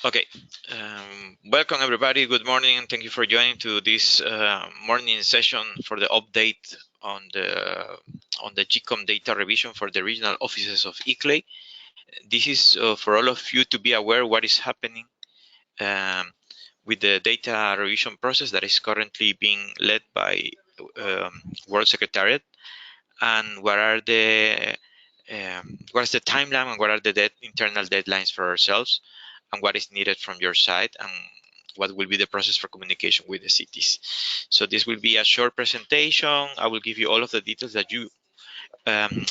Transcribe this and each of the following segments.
Okay, welcome everybody. Good morning, and thank you for joining to this morning session for the update on the GCoM data revision for the regional offices of ICLEI. This is for all of you to be aware what is happening um, with the data revision process that is currently being led by World Secretariat, and what is the timeline and what are the internal deadlines for ourselves, and what is needed from your side, and what will be the process for communication with the cities. So this will be a short presentation. I will give you all of the details that you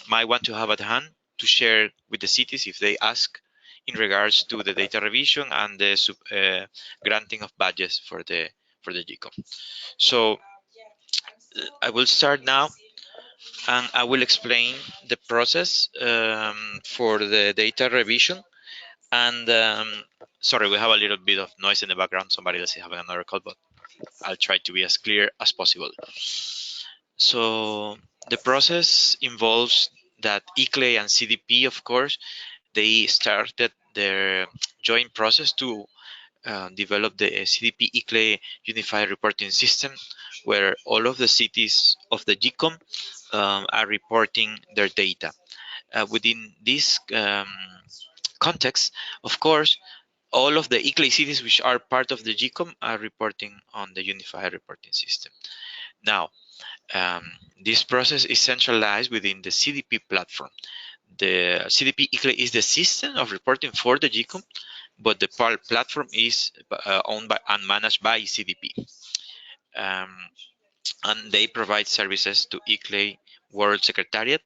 might want to have at hand to share with the cities if they ask in regards to the data revision and the granting of budgets for the GCoM. So I will start now, and I will explain the process for the data revision. And sorry, we have a little bit of noise in the background. Somebody else is having another call, but I'll try to be as clear as possible. So the process involves that ICLEI and CDP, of course, they started their joint process to develop the CDP ICLEI unified reporting system, where all of the cities of the GCoM are reporting their data. Within this context, of course, all of the ICLEI cities which are part of the GCoM are reporting on the unified reporting system. Now, this process is centralized within the CDP platform. The CDP ICLEI is the system of reporting for the GCoM, but the platform is owned by and managed by CDP. And they provide services to ICLEI World Secretariat,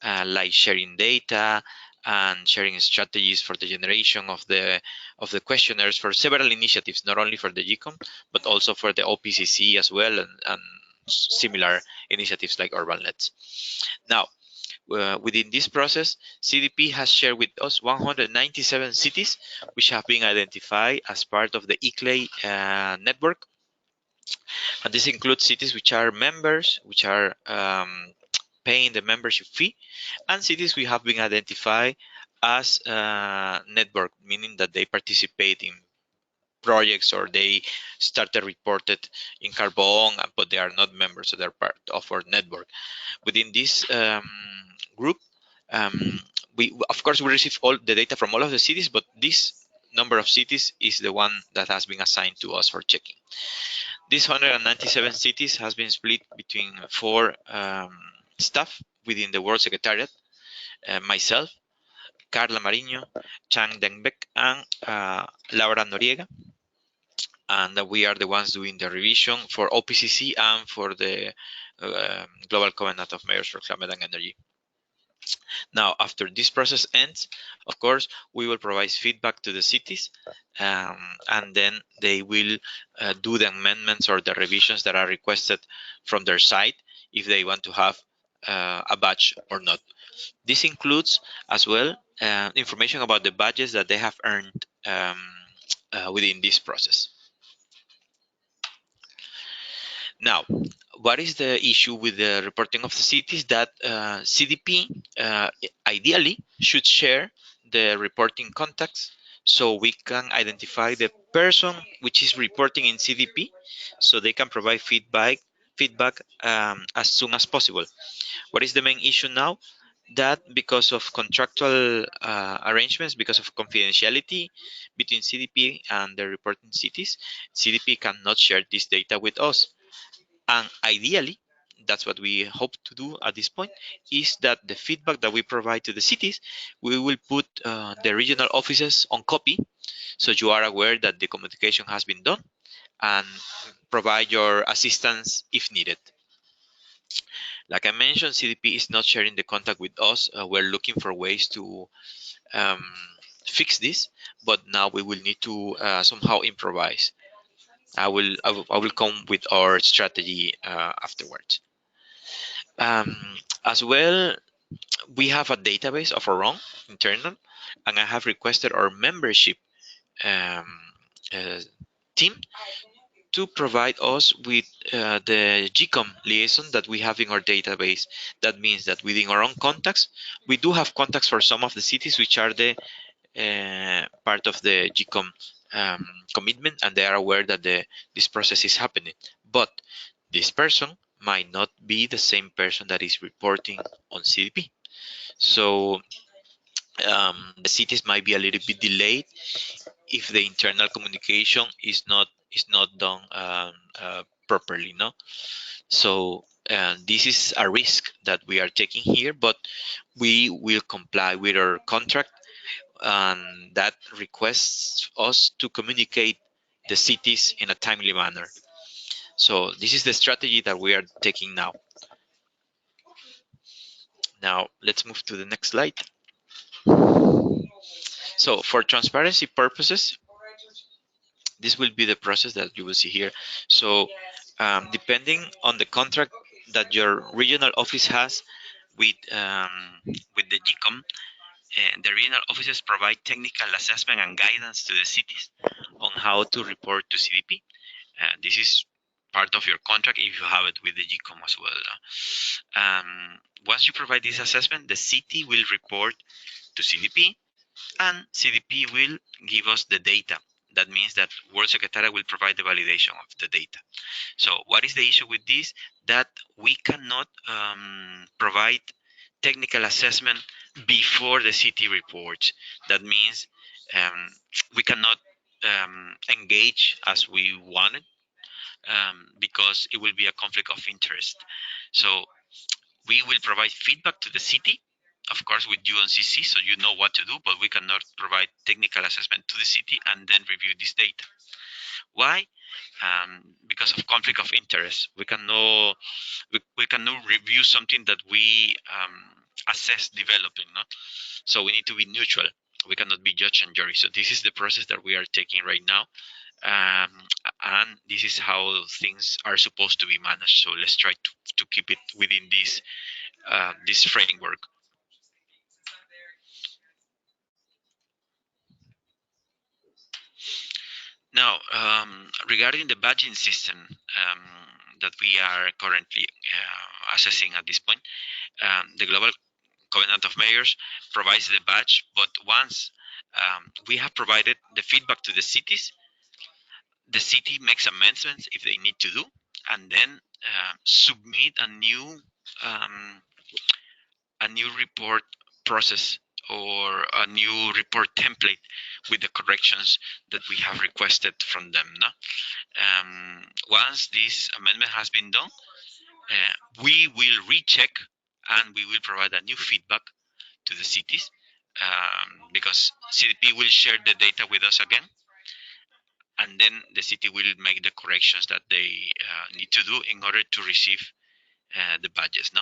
like sharing data and sharing strategies for the generation of the questionnaires for several initiatives, not only for the GCoM, but also for the OPCC as well, and similar initiatives like UrbanLets. Now, within this process, CDP has shared with us 197 cities which have been identified as part of the ICLEI network. And this includes cities which are members, which are paying the membership fee, and cities we have been identified as network, meaning that they participate in projects or they started reported in Carbon, but they are not members, so they're part of our network. Within this group, we of course we receive all the data from all of the cities, but this number of cities is the one that has been assigned to us for checking. These 197 cities has been split between four staff within the World Secretariat, myself, Carla Mariño, Chang Dengbek, and Laura Noriega. And we are the ones doing the revision for OPCC and for the Global Covenant of Mayors for Climate and Energy. Now, after this process ends, of course, we will provide feedback to the cities, and then they will do the amendments or the revisions that are requested from their side if they want to have a badge or not. This includes as well information about the badges that they have earned within this process. Now, what is the issue with the reporting of the cities? That CDP ideally should share the reporting contacts so we can identify the person which is reporting in CDP, so they can provide feedback as soon as possible. What is the main issue now? That because of contractual arrangements, because of confidentiality between CDP and the reporting cities, CDP cannot share this data with us. And ideally, that's what we hope to do at this point, is that the feedback that we provide to the cities, we will put the regional offices on copy, so you are aware that the communication has been done, and provide your assistance if needed. Like I mentioned, CDP is not sharing the contact with us. We're looking for ways to fix this, but now we will need to somehow improvise. I will come with our strategy afterwards. As well, we have a database of our own internal, and I have requested our membership team to provide us with the GCoM liaison that we have in our database. That means that within our own contacts, we do have contacts for some of the cities which are the part of the GCoM commitment, and they are aware that this process is happening. But this person might not be the same person that is reporting on CDP. So the cities might be a little bit delayed if the internal communication is not done properly, no. So this is a risk that we are taking here, but we will comply with our contract, and that requests us to communicate the cities in a timely manner. So this is the strategy that we are taking now. Now let's move to the next slide. So for transparency purposes, this will be the process that you will see here. So depending on the contract that your regional office has with the GCoM, the regional offices provide technical assessment and guidance to the cities on how to report to CDP. This is part of your contract if you have it with the GCoM as well. Once you provide this assessment, the city will report to CDP, and CDP will give us the data. That means that World Secretariat will provide the validation of the data. So what is the issue with this? That we cannot provide technical assessment before the city reports. That means we cannot engage as we wanted, because it will be a conflict of interest. So we will provide feedback to the city, of course with you on CC, so you know what to do, but we cannot provide technical assessment to the city and then review this data. Why? Because of conflict of interest. We cannot review something that we assess developing, no? So we need to be neutral. We cannot be judge and jury. So this is the process that we are taking right now. And this is how things are supposed to be managed. So let's try to keep it within this framework. Now, regarding the badging system that we are currently assessing at this point, the Global Covenant of Mayors provides the badge, but once we have provided the feedback to the cities, the city makes amendments if they need to do, and then submit a new report process or a new report template with the corrections that we have requested from them. No? Once this amendment has been done, we will recheck and we will provide a new feedback to the cities, because CDP will share the data with us again, and then the city will make the corrections that they need to do in order to receive the badges. No?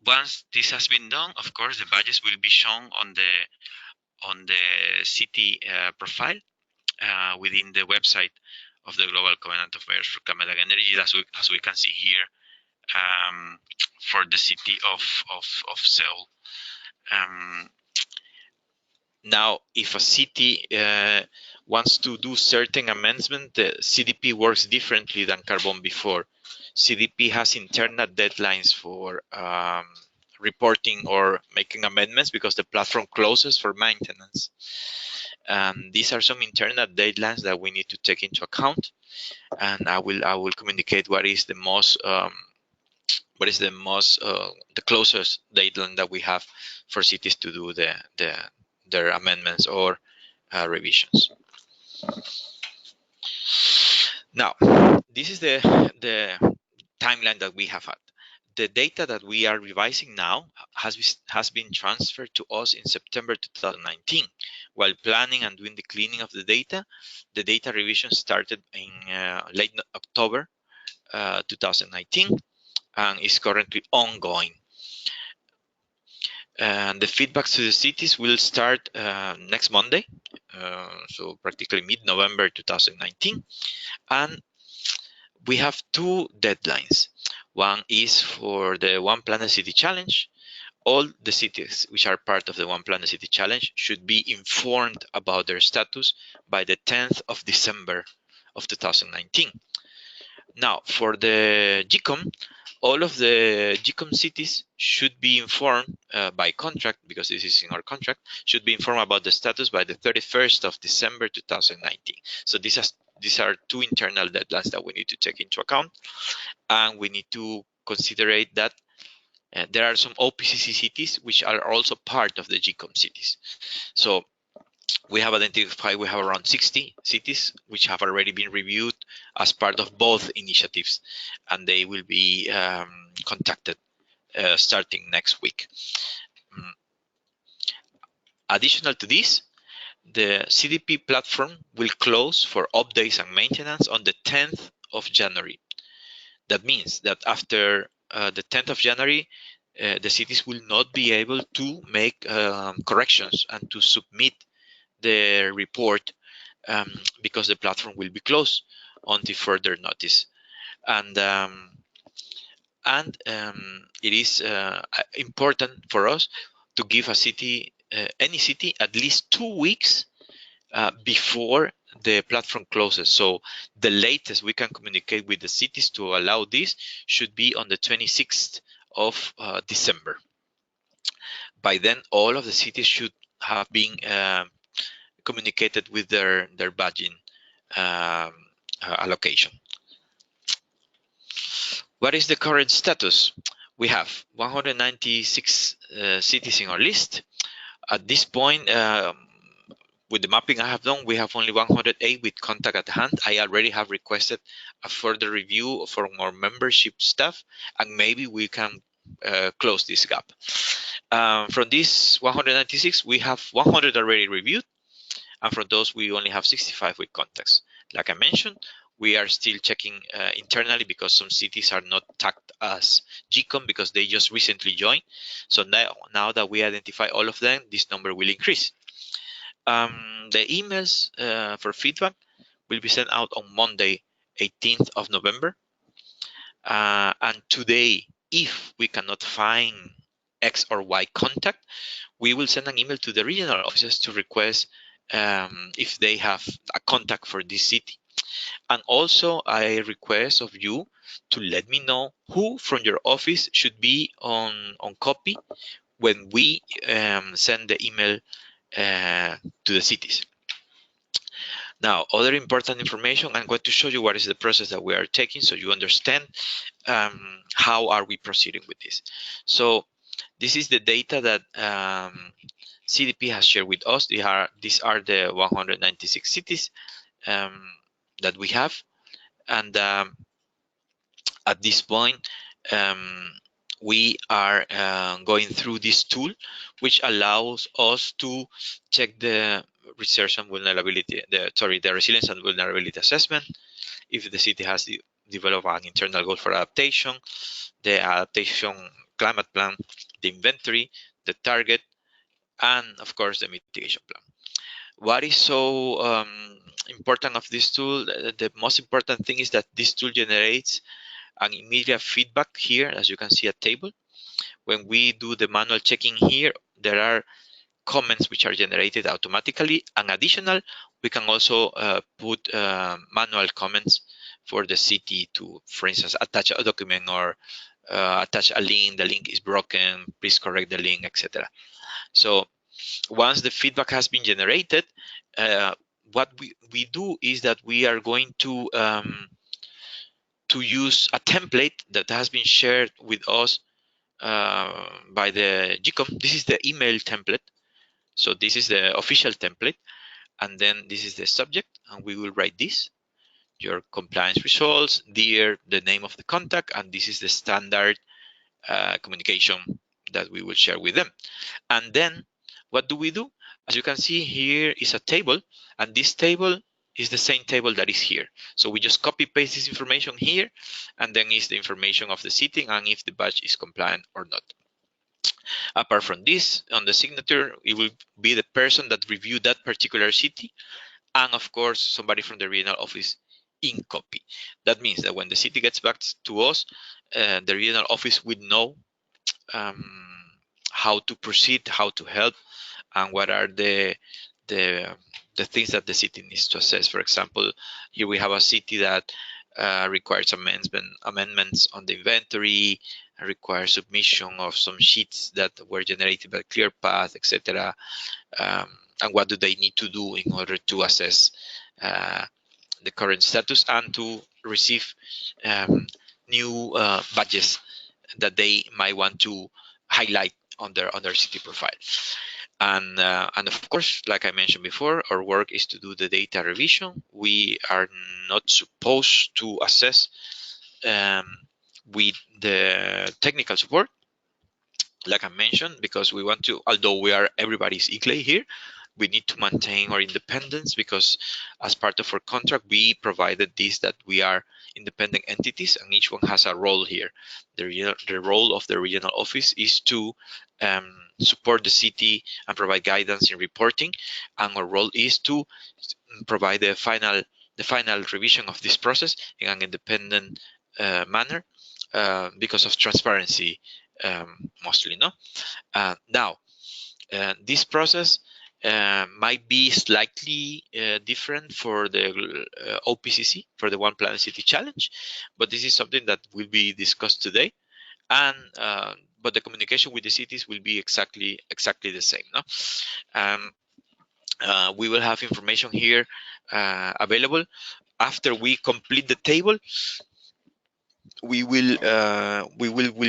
Once this has been done, of course, the badges will be shown on the city profile within the website of the Global Covenant of Mayors for Climate and Energy, as we can see here, for the city of Seoul. Now, if a city wants to do certain amendments, the CDP works differently than Carbon before. CDP has internal deadlines for reporting or making amendments because the platform closes for maintenance. These are some internal deadlines that we need to take into account, and I will communicate what is the closest deadline that we have for cities to do their amendments or revisions. Now, this is the timeline that we have had. The data that we are revising now has been transferred to us in September 2019. While planning and doing the cleaning of the data revision started in late October 2019 and is currently ongoing. And the feedbacks to the cities will start next Monday, so practically mid-November 2019. And we have two deadlines. One is for the One Planet City Challenge. All the cities which are part of the One Planet City Challenge should be informed about their status by the 10th of December of 2019. Now, for the GCoM, all of the GCoM cities should be informed by contract, because this is in our contract, should be informed about the status by the 31st of December 2019. So these are two internal deadlines that we need to take into account, and we need to consider that there are some OPCC cities which are also part of the GCoM cities. So we have identified we have around 60 cities which have already been reviewed as part of both initiatives, and they will be contacted starting next week. Additional to this, the CDP platform will close for updates and maintenance on the 10th of January. That means that after the 10th of January, the cities will not be able to make corrections and to submit the report because the platform will be closed until further notice. And it is important for us to give a city, any city, at least 2 weeks before the platform closes. So the latest we can communicate with the cities to allow this should be on the 26th of December. By then, all of the cities should have been communicated with their budget allocation. What is the current status? We have 196 cities in our list. At this point, with the mapping I have done, we have only 108 with contact at hand. I already have requested a further review from our membership staff, and maybe we can close this gap. From these 196, we have 100 already reviewed, and from those, we only have 65 with contacts. Like I mentioned, we are still checking internally because some cities are not tagged as GCoM because they just recently joined. So now that we identify all of them, this number will increase. The emails for feedback will be sent out on Monday, 18th of November. And today, if we cannot find X or Y contact, we will send an email to the regional offices to request if they have a contact for this city. And also, I request of you to let me know who from your office should be on copy when we send the email to the cities. Now, other important information, I'm going to show you what is the process that we are taking so you understand how are we proceeding with this. So this is the data that CDP has shared with us. These are the 196 cities that we have. And at this point, we are going through this tool, which allows us to check the research and vulnerability, the resilience and vulnerability assessment, if the city has developed an internal goal for adaptation, the adaptation climate plan, the inventory, the target, and of course the mitigation plan. What is so important of this tool? The most important thing is that this tool generates an immediate feedback here, as you can see a table. When we do the manual checking here, there are comments which are generated automatically, and additional, we can also put manual comments for the city to, for instance, attach a document or attach a link, the link is broken, please correct the link, etc. So once the feedback has been generated, what we do is that we are going to use a template that has been shared with us by the GCoM. This is the email template. So this is the official template. And then this is the subject. And we will write this, your compliance results, dear, the name of the contact. And this is the standard communication that we will share with them. And then what do we do? As you can see, here is a table. And this table is the same table that is here. So we just copy paste this information here, and then is the information of the city and if the badge is compliant or not. Apart from this, on the signature, it will be the person that reviewed that particular city, and of course, somebody from the regional office in copy. That means that when the city gets back to us, the regional office will know how to proceed, how to help, and what are the things that the city needs to assess. For example, here we have a city that requires amendments on the inventory, requires submission of some sheets that were generated by ClearPath, etc. And what do they need to do in order to assess the current status and to receive new badges that they might want to highlight on their city profile. And of course, like I mentioned before, our work is to do the data revision. We are not supposed to assess with the technical support, like I mentioned, because we want to, although we are everybody's ICLEI here, we need to maintain our independence, because as part of our contract, we provided this, that we are independent entities and each one has a role here. The role of the regional office is to support the city and provide guidance in reporting, and our role is to provide the final revision of this process in an independent manner, because of transparency, mostly. No. Now, this process might be slightly different for the OPCC, for the One Planet City Challenge, but this is something that will be discussed today. And but the communication with the cities will be exactly the same. No. We will have information here available after we complete the table. We will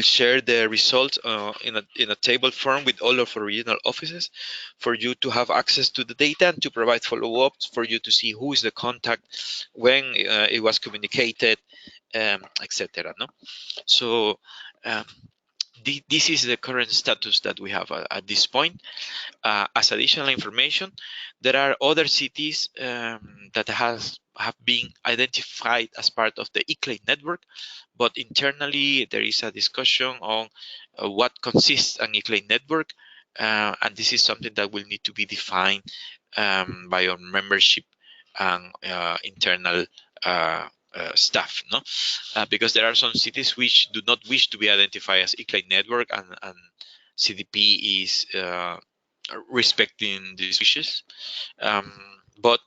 share the results in a table form with all of our regional offices for you to have access to the data and to provide follow-ups for you to see who is the contact, when it was communicated, etc. No, so this is the current status that we have at this point. As additional information, there are other cities that have been identified as part of the ICLEI network, but internally there is a discussion on what consists an ICLEI network, and this is something that will need to be defined by our membership and internal staff, no? Because there are some cities which do not wish to be identified as ICLEI network, and CDP is respecting these wishes, but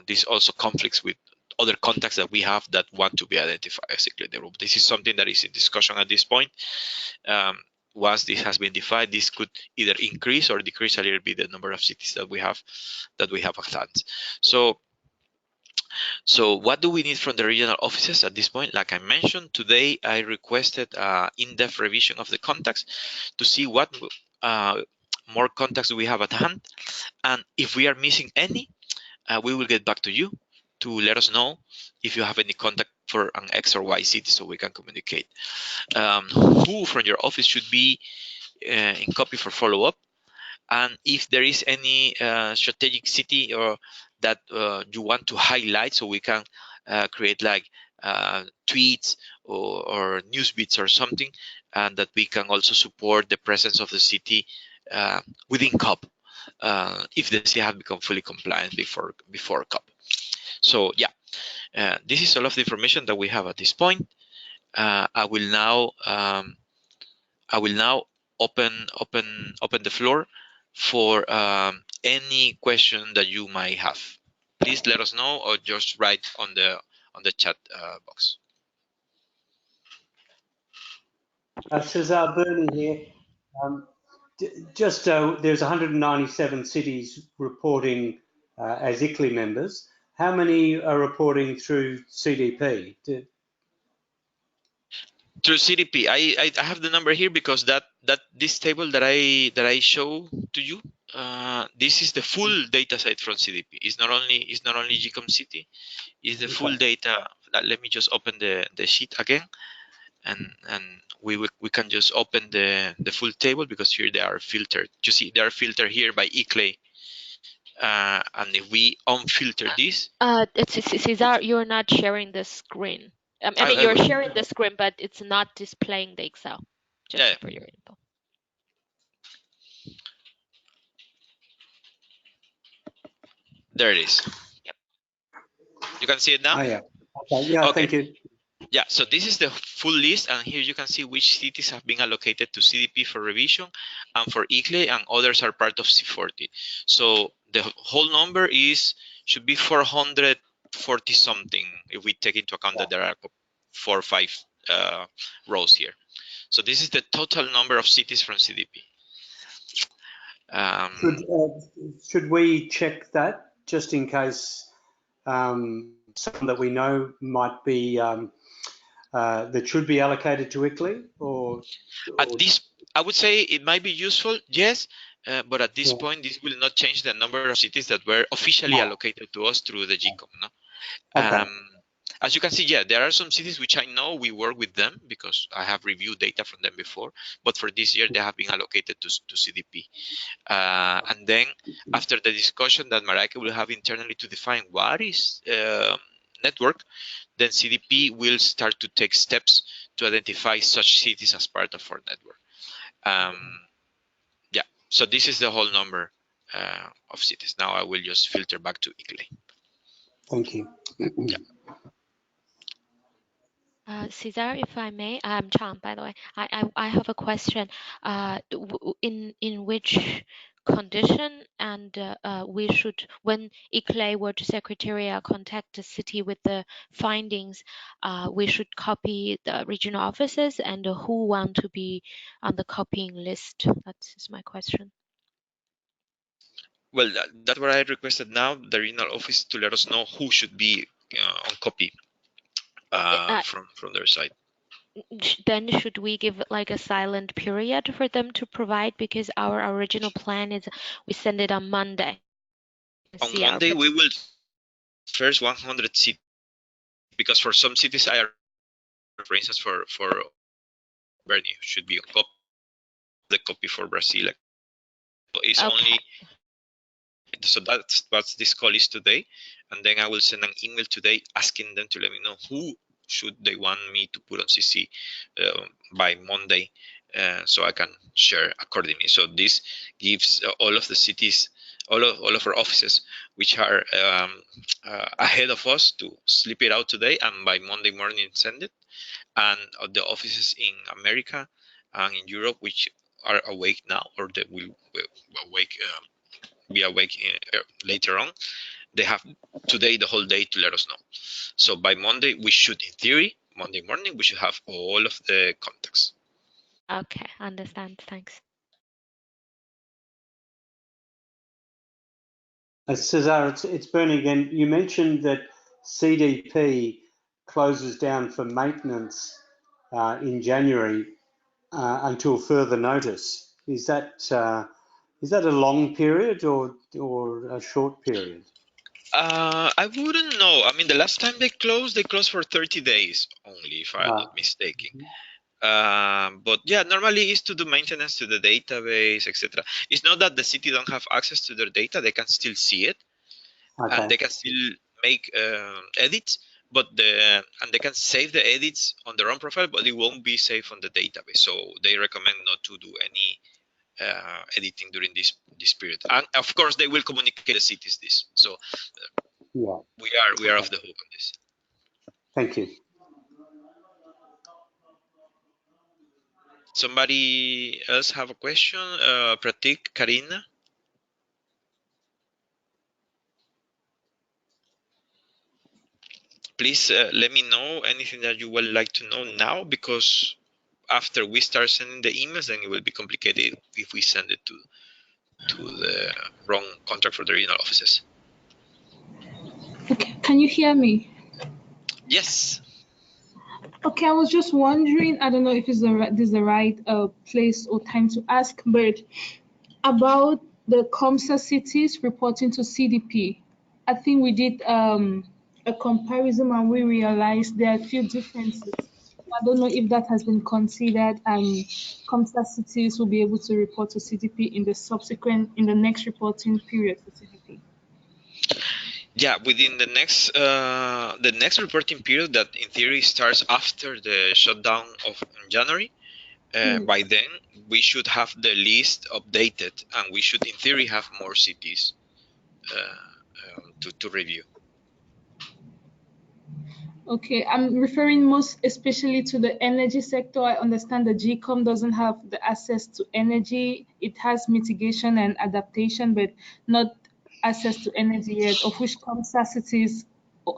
this also conflicts with other contacts that we have that want to be identified as ICLEI network. This is something that is in discussion at this point. Once this has been defined, this could either increase or decrease a little bit the number of cities that we have at hand. So what do we need from the regional offices at this point? Like I mentioned, today I requested in-depth revision of the contacts to see what more contacts we have at hand, and if we are missing any, we will get back to you to let us know if you have any contact for an X or Y city, so we can communicate. Who from your office should be in copy for follow-up, and if there is any strategic city or that you want to highlight, so we can create like tweets or news bits or something, and that we can also support the presence of the city within COP, if the city have become fully compliant before COP. So yeah, this is all of the information that we have at this point. I will now open the floor for any question that you might have. Please let us know, or just write on the chat box. Cesar Bernie here. There's 197 cities reporting as ICLEI members. How many are reporting through CDP? Through CDP, I have the number here because this table that I show to you, this is the full data set from CDP. It's not only GCoM City, it's the full data. Let me just open the sheet again, and we can just open the full table, because here they are filtered. You see, they are filtered here by ICLEI. And if we unfilter this, Cesar, you're not sharing the screen. I mean, you're sharing the screen, but it's not displaying the Excel. Just for your info. There it is. Yep. You can see it now? Oh, yeah. Okay. Yeah, okay. Thank you. Yeah, so this is the full list, and here you can see which cities have been allocated to CDP for revision and for ICLEI, and others are part of C40. So the whole number should be 440 40 something if we take into account that there are 4 or 5 rows here. So this is the total number of cities from CDP. Should we check that just in case some that we know might be that should be allocated to ICLEI? At this, I would say it might be useful, yes, but at this point, this will not change the number of cities that were officially allocated to us through the GCoM. No? Okay. As you can see, yeah, there are some cities which I know we work with them because I have reviewed data from them before, but for this year they have been allocated to CDP. And then after the discussion that Mareike will have internally to define what is network, then CDP will start to take steps to identify such cities as part of our network. Yeah, so this is the whole number of cities. Now I will just filter back to ICLEI. Thank you. Yeah. Cesar, if I may, I'm Chang, by the way. I have a question. In which condition and we should, when ICLEI World Secretariat contact the city with the findings, we should copy the regional offices and who want to be on the copying list? That's my question. Well, that's what I requested now, the regional office, to let us know who should be on copy from their side. Then should we give like a silent period for them to provide, because our original plan is we send it on Monday. On Monday we will first 100 cities, because for some cities I already, for instance, for Bernie should be on copy, the copy for Brazil. It's only, so that's what this call is today, and then I will send an email today asking them to let me know who should they want me to put on CC by Monday, so I can share accordingly. So this gives all of the cities, all of our offices which are ahead of us to sleep it out today and by Monday morning send it, and the offices in America and in Europe which are awake now, or that will be awake later on, they have today the whole day to let us know. So by Monday we should, in theory, Monday morning we should have all of the contacts. Okay, understand. Thanks. Cesar, it's Bernie again. You mentioned that CDP closes down for maintenance in January until further notice. Is that a long period or a short period? I wouldn't know. I mean, the last time they closed for 30 days only, if I'm not mistaken. But yeah, normally it's to do maintenance to the database, etc. It's not that the city don't have access to their data; they can still see it, and they can still make edits. But and they can save the edits on their own profile, but it won't be saved on the database. So they recommend not to do any editing during this period. And of course, they will communicate the cities this. So we are off the hook on this. Thank you. Somebody else have a question? Pratik, Karina? Please let me know anything that you would like to know now, because after we start sending the emails, then it will be complicated if we send it to the wrong contact for the regional offices. Okay, can you hear me? Yes. Okay, I was just wondering, I don't know if this is the right place or time to ask, but about the COMSA cities reporting to CDP. I think we did a comparison and we realized there are a few differences. I don't know if that has been considered and COMSA cities will be able to report to CDP in the next reporting period for CDP. Yeah, within the next reporting period that in theory starts after the shutdown of January, by then we should have the list updated, and we should in theory have more cities to review. Okay, I'm referring most especially to the energy sector. I understand the GCoM doesn't have the access to energy. It has mitigation and adaptation, but not access to energy yet, of which COMSA cities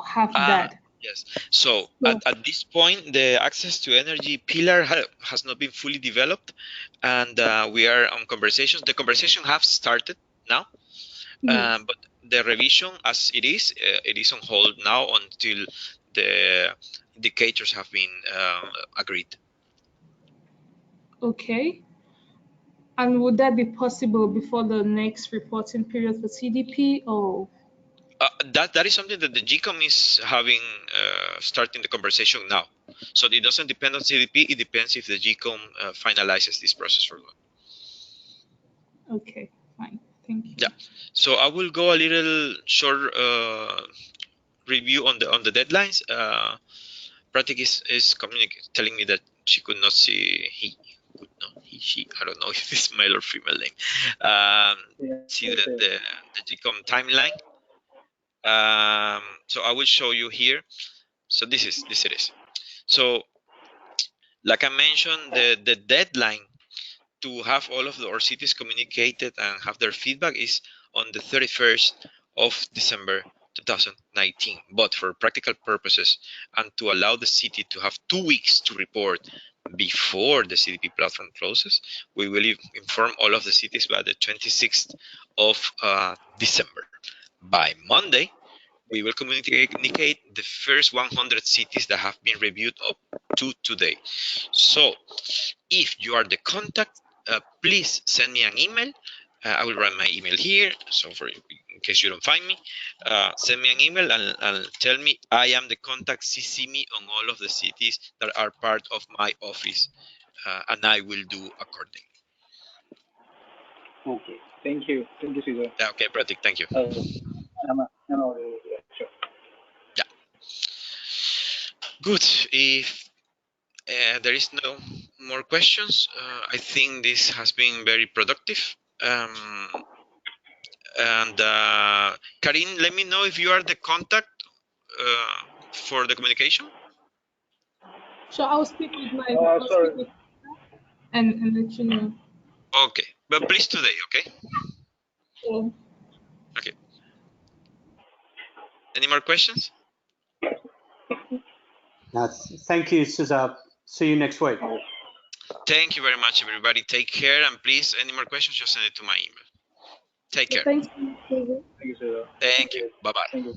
have that. Yes. So So, at this point, the access to energy pillar has not been fully developed, and we are on conversations. The conversation have started now, yes. but the revision, as it is on hold now until the indicators have been agreed. Okay. And would that be possible before the next reporting period for CDP or? That is something that the GCoM is having starting the conversation now. So it doesn't depend on CDP. It depends if the GCoM finalizes this process for them. Okay, fine. Thank you. Yeah. So I will go a little short review on the deadlines. Pratik is telling me that she could not see she, I don't know if it's male or female name. See the GCoM timeline. So I will show you here. So this it is. So like I mentioned, the deadline to have all of our cities communicated and have their feedback is on the 31st of December 2019. But for practical purposes and to allow the city to have 2 weeks to report before the CDP platform closes, we will inform all of the cities by the 26th of December. By Monday, we will communicate the first 100 cities that have been reviewed up to today. So if you are the contact, please send me an email. I will write my email here, so in case you don't find me, send me an email and tell me I am the contact. CC me on all of the cities that are part of my office, and I will do accordingly. Okay, thank you, Cesar. Yeah, okay, Pratik, thank you. I'm already here. Sure. Yeah, good. If there is no more questions, I think this has been very productive. And Karin, let me know if you are the contact for the communication. So I'll speak with Sorry. and let you know. Okay, but please today, okay? So, Okay. Any more questions? Thank you, Cesar. See you next week. Thank you very much, everybody. Take care, and please, any more questions, just send it to my email. Take care. thanks. Thank you, Cesar. Thank you. Bye-bye. Thank you.